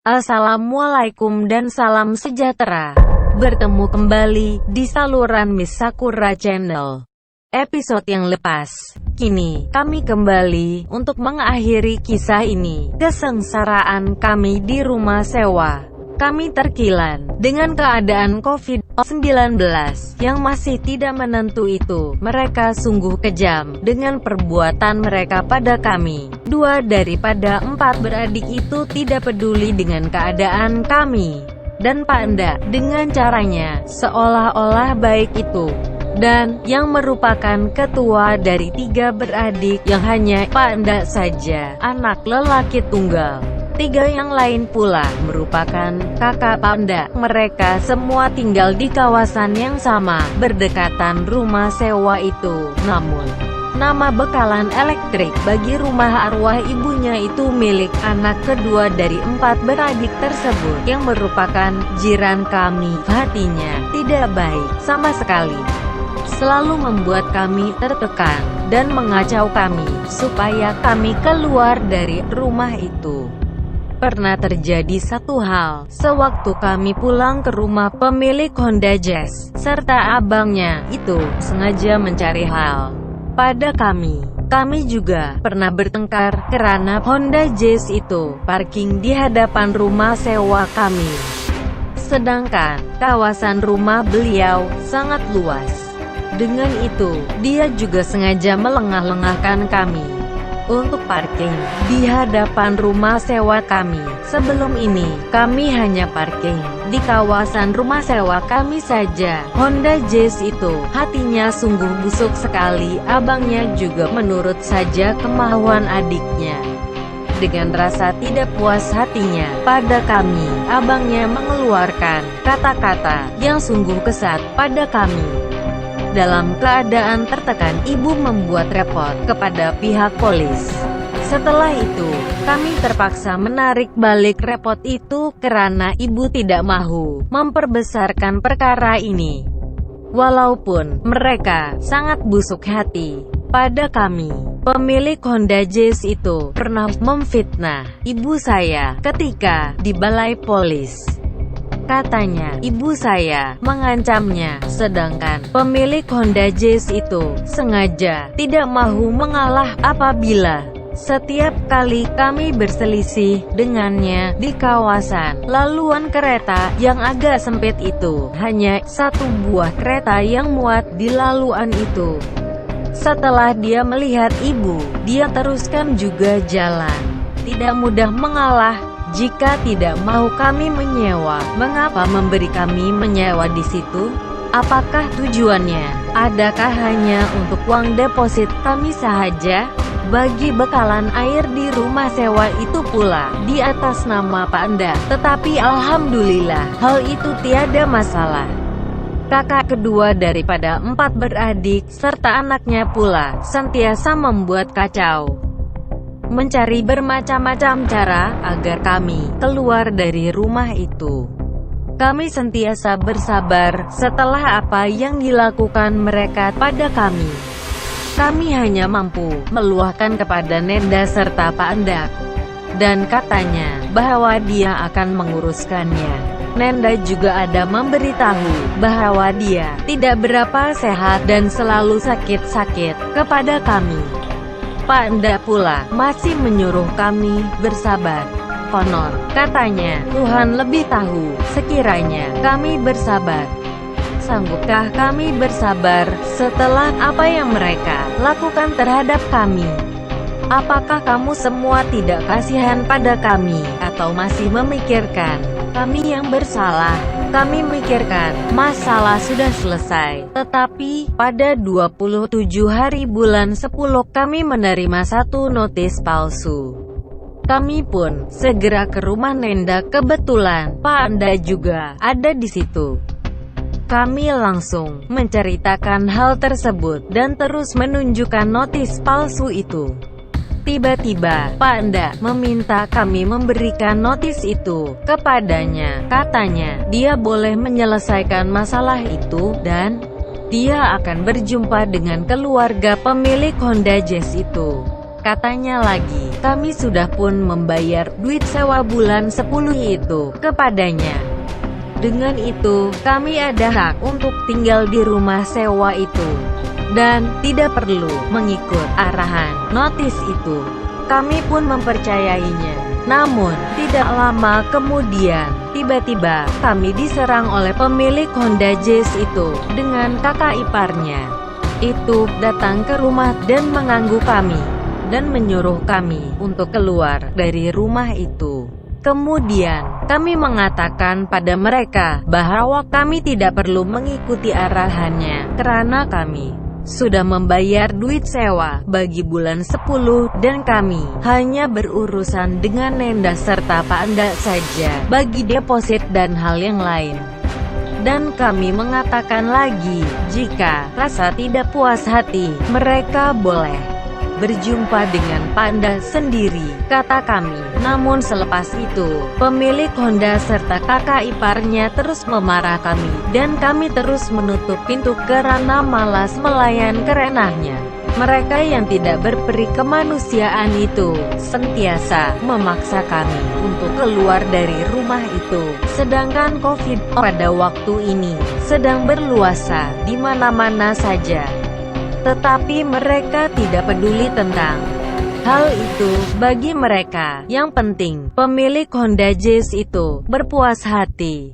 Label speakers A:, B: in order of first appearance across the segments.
A: Assalamualaikum dan salam sejahtera. Bertemu kembali di saluran Miss Sakura Channel. Episode yang lepas. Kini, kami kembali untuk mengakhiri kisah ini. Kesengsaraan kami di rumah sewa. Kami terkilan dengan keadaan COVID-19 yang masih tidak menentu itu. Mereka sungguh kejam dengan perbuatan mereka pada kami. 2 daripada 4 beradik itu tidak peduli dengan keadaan kami dan Pak Enda dengan caranya seolah-olah baik itu. Dan yang merupakan ketua dari 3 beradik yang hanya Pak Enda saja, anak lelaki tunggal. 3 yang lain pula merupakan kakak Pak Enda. Mereka semua tinggal di kawasan yang sama, berdekatan rumah sewa itu. Namun, nama bekalan elektrik bagi rumah arwah ibunya itu milik anak kedua dari 4 beradik tersebut, yang merupakan jiran kami. Hatinya tidak baik sama sekali. Selalu membuat kami tertekan dan mengacau kami, supaya kami keluar dari rumah itu. Pernah terjadi satu hal, sewaktu kami pulang ke rumah pemilik Honda Jazz, serta abangnya itu sengaja mencari hal pada kami. Kami juga pernah bertengkar, karena Honda Jazz itu parking di hadapan rumah sewa kami. Sedangkan kawasan rumah beliau sangat luas. Dengan itu, dia juga sengaja melengah-lengahkan kami untuk parking di hadapan rumah sewa kami. Sebelum ini, kami hanya parking di kawasan rumah sewa kami saja. Honda Jazz itu hatinya sungguh busuk sekali. Abangnya juga menurut saja kemauan adiknya. Dengan rasa tidak puas hatinya pada kami, abangnya mengeluarkan kata-kata yang sungguh kesat pada kami. Dalam keadaan tertekan, ibu membuat repot kepada pihak polis. Setelah itu, kami terpaksa menarik balik repot itu karena ibu tidak mau memperbesarkan perkara ini. Walaupun mereka sangat busuk hati pada kami, pemilik Honda Jazz itu pernah memfitnah ibu saya ketika di balai polis. Katanya, ibu saya mengancamnya, sedangkan pemilik Honda Jazz itu sengaja tidak mau mengalah apabila setiap kali kami berselisih dengannya di kawasan laluan kereta yang agak sempit itu. Hanya 1 buah kereta yang muat di laluan itu. Setelah dia melihat ibu, dia teruskan juga jalan. Tidak mudah mengalah. Jika tidak mau kami menyewa, mengapa memberi kami menyewa di situ? Apakah tujuannya? Adakah hanya untuk uang deposit kami saja? Bagi bekalan air di rumah sewa itu pula di atas nama Pak Enda. Tetapi alhamdulillah, hal itu tiada masalah. Kakak kedua daripada 4 beradik serta anaknya pula sentiasa membuat kacau, mencari bermacam-macam cara agar kami keluar dari rumah itu. Kami sentiasa bersabar setelah apa yang dilakukan mereka pada kami. Kami hanya mampu meluahkan kepada Nenda serta Pak Enda, dan katanya bahwa dia akan menguruskannya. Nenda juga ada memberitahu bahwa dia tidak berapa sehat dan selalu sakit-sakit kepada kami. Pak Enda pula masih menyuruh kami bersabar. Konon, katanya, Tuhan lebih tahu sekiranya kami bersabar. Sanggupkah kami bersabar setelah apa yang mereka lakukan terhadap kami? Apakah kamu semua tidak kasihan pada kami, atau masih memikirkan kami yang bersalah? Kami memikirkan masalah sudah selesai. Tetapi pada 27 hari bulan 10 kami menerima 1 notis palsu. Kami pun segera ke rumah Nenda. Kebetulan Pak Enda juga ada di situ. Kami langsung menceritakan hal tersebut dan terus menunjukkan notis palsu itu. Tiba-tiba, Pak Enda meminta kami memberikan notis itu kepadanya. Katanya, dia boleh menyelesaikan masalah itu, dan dia akan berjumpa dengan keluarga pemilik Honda Jazz itu. Katanya lagi, kami sudah pun membayar duit sewa bulan 10 itu kepadanya. Dengan itu, kami ada hak untuk tinggal di rumah sewa itu. Dan tidak perlu mengikut arahan notis itu. Kami pun mempercayainya. Namun, tidak lama kemudian, tiba-tiba, kami diserang oleh pemilik Honda Jazz itu, dengan kakak iparnya. Itu, datang ke rumah dan mengganggu kami, dan menyuruh kami untuk keluar dari rumah itu. Kemudian, kami mengatakan pada mereka, bahwa kami tidak perlu mengikuti arahannya, karena kami sudah membayar duit sewa bagi bulan 10 dan kami hanya berurusan dengan Nenda serta Pak Anda saja bagi deposit dan hal yang lain. Dan kami mengatakan lagi, jika rasa tidak puas hati, mereka boleh berjumpa dengan Panda sendiri, kata kami. Namun selepas itu, pemilik Honda serta kakak iparnya terus memarah kami, dan kami terus menutup pintu karena malas melayan kerenahnya. Mereka yang tidak berperi kemanusiaan itu, sentiasa memaksa kami untuk keluar dari rumah itu. Sedangkan COVID pada waktu ini, sedang berluasa di mana-mana saja. Tetapi mereka tidak peduli tentang hal itu. Bagi mereka, yang penting, pemilik Honda Jazz itu berpuas hati.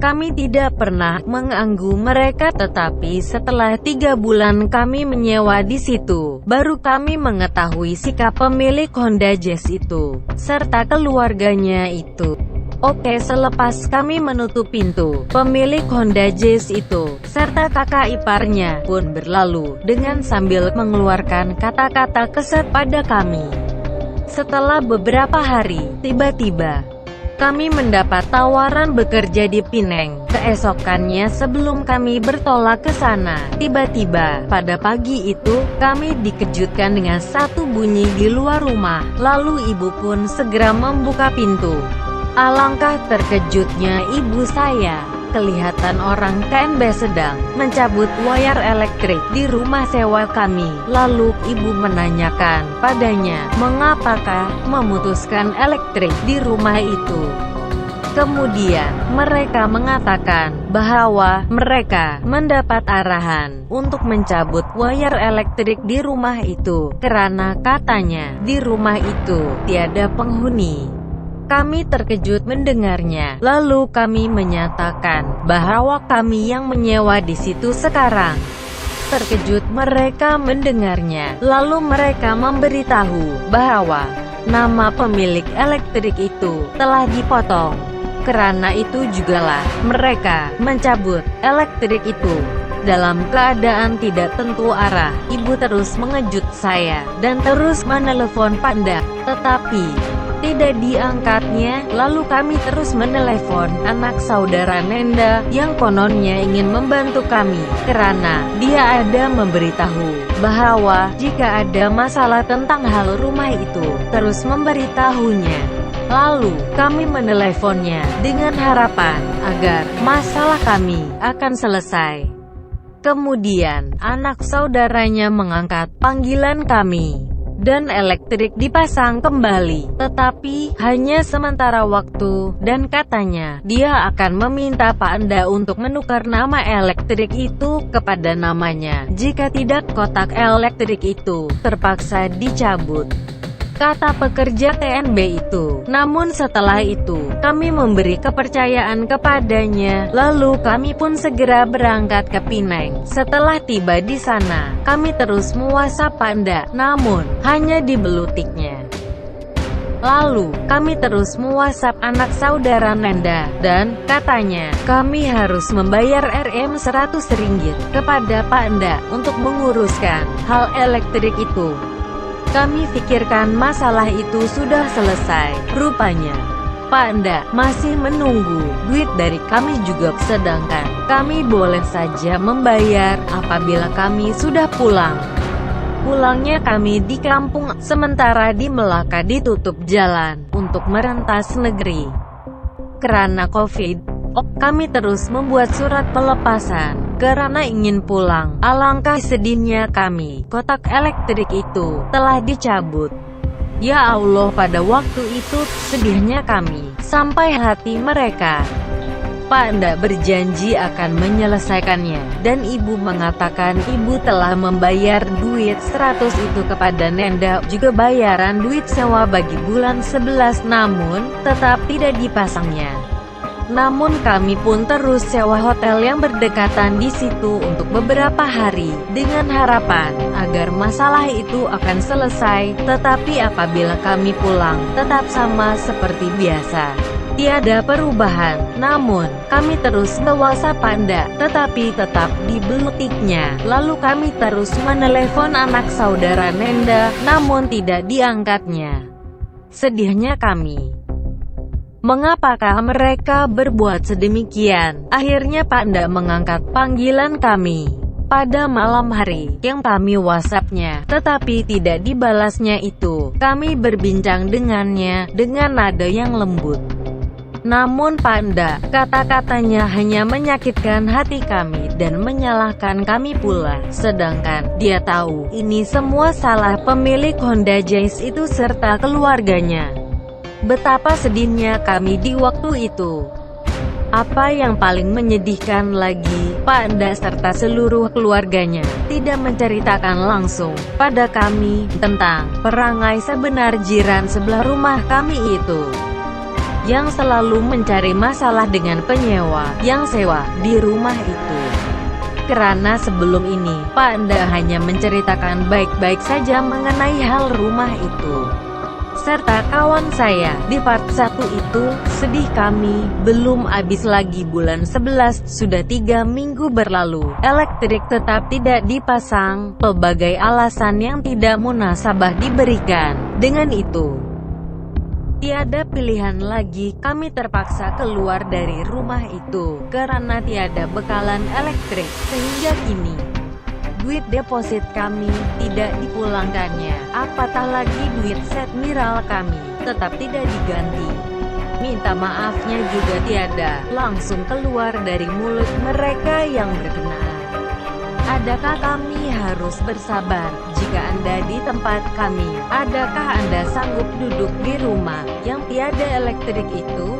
A: Kami tidak pernah mengganggu mereka, tetapi setelah 3 bulan kami menyewa di situ, baru kami mengetahui sikap pemilik Honda Jazz itu, serta keluarganya itu. Oke, selepas kami menutup pintu, pemilik Honda Jazz itu, serta kakak iparnya, pun berlalu, dengan sambil mengeluarkan kata-kata kesat pada kami. Setelah beberapa hari, tiba-tiba, kami mendapat tawaran bekerja di Pineng. Keesokannya sebelum kami bertolak ke sana, tiba-tiba, pada pagi itu, kami dikejutkan dengan satu bunyi di luar rumah, lalu ibu pun segera membuka pintu. Alangkah terkejutnya ibu saya. Kelihatan orang KNB sedang mencabut wayar elektrik di rumah sewa kami. Lalu ibu menanyakan padanya, mengapakah memutuskan elektrik di rumah itu. Kemudian, mereka mengatakan bahwa mereka mendapat arahan untuk mencabut wayar elektrik di rumah itu, karena katanya, di rumah itu tiada penghuni. Kami terkejut mendengarnya, lalu kami menyatakan bahwa kami yang menyewa di situ sekarang. Terkejut mereka mendengarnya, lalu mereka memberitahu bahwa nama pemilik elektrik itu telah dipotong. Karena itu jugalah mereka mencabut elektrik itu. Dalam keadaan tidak tentu arah, ibu terus mengejut saya dan terus menelepon Panda, tetapi tidak diangkatnya. Lalu kami terus menelepon anak saudara Nenda yang kononnya ingin membantu kami, karena dia ada memberitahu bahwa jika ada masalah tentang hal rumah itu, terus memberitahunya. Lalu kami meneleponnya dengan harapan agar masalah kami akan selesai. Kemudian anak saudaranya mengangkat panggilan kami, dan elektrik dipasang kembali, tetapi hanya sementara waktu, dan katanya, dia akan meminta Pak Anda untuk menukar nama elektrik itu kepada namanya, jika tidak kotak elektrik itu terpaksa dicabut, kata pekerja TNB itu. Namun setelah itu, kami memberi kepercayaan kepadanya, lalu kami pun segera berangkat ke Pineng. Setelah tiba di sana, kami terus me-WhatsApp Panda, namun hanya dibelutiknya. Lalu, kami terus me-WhatsApp anak saudara Nenda, dan katanya, kami harus membayar Rp100 kepada Panda untuk menguruskan hal elektrik itu. Kami pikirkan masalah itu sudah selesai. Rupanya, Pak Anda masih menunggu duit dari kami juga, sedangkan kami boleh saja membayar apabila kami sudah pulang. Pulangnya kami di kampung, sementara di Melaka ditutup jalan untuk merentas negeri. Karena COVID, kami terus membuat surat pelepasan karena ingin pulang. Alangkah sedihnya kami, kotak elektrik itu telah dicabut. Ya Allah, pada waktu itu sedihnya kami, sampai hati mereka. Pak Nda berjanji akan menyelesaikannya, dan ibu mengatakan ibu telah membayar duit 100 itu kepada Nenda, juga bayaran duit sewa bagi bulan 11, namun tetap tidak dipasangnya. Namun kami pun terus sewa hotel yang berdekatan di situ untuk beberapa hari, dengan harapan agar masalah itu akan selesai, tetapi apabila kami pulang, tetap sama seperti biasa. Tiada perubahan, namun kami terus mewasa Panda, tetapi tetap dibelutiknya. Lalu kami terus menelepon anak saudara Nenda, namun tidak diangkatnya. Sedihnya kami. Mengapakah mereka berbuat sedemikian? Akhirnya Panda mengangkat panggilan kami pada malam hari yang kami WhatsApp-nya, tetapi tidak dibalasnya itu. Kami berbincang dengannya dengan nada yang lembut. Namun Panda, kata-katanya hanya menyakitkan hati kami dan menyalahkan kami pula. Sedangkan dia tahu ini semua salah pemilik Honda Jazz itu serta keluarganya. Betapa sedihnya kami di waktu itu. Apa yang paling menyedihkan lagi, Panda serta seluruh keluarganya tidak menceritakan langsung pada kami tentang perangai sebenar jiran sebelah rumah kami itu, yang selalu mencari masalah dengan penyewa yang sewa di rumah itu. Karena sebelum ini, Panda hanya menceritakan baik-baik saja mengenai hal rumah itu. Serta kawan saya, di part 1 itu, sedih kami, belum habis lagi bulan 11, sudah 3 minggu berlalu, elektrik tetap tidak dipasang, pelbagai alasan yang tidak munasabah diberikan. Dengan itu, tiada pilihan lagi, kami terpaksa keluar dari rumah itu, karena tiada bekalan elektrik, sehingga kini duit deposit kami tidak dipulangkannya, apatah lagi duit set miral kami tetap tidak diganti. Minta maafnya juga tiada langsung keluar dari mulut mereka yang berkenaan. Adakah kami harus bersabar jika Anda di tempat kami? Adakah Anda sanggup duduk di rumah yang tiada elektrik itu?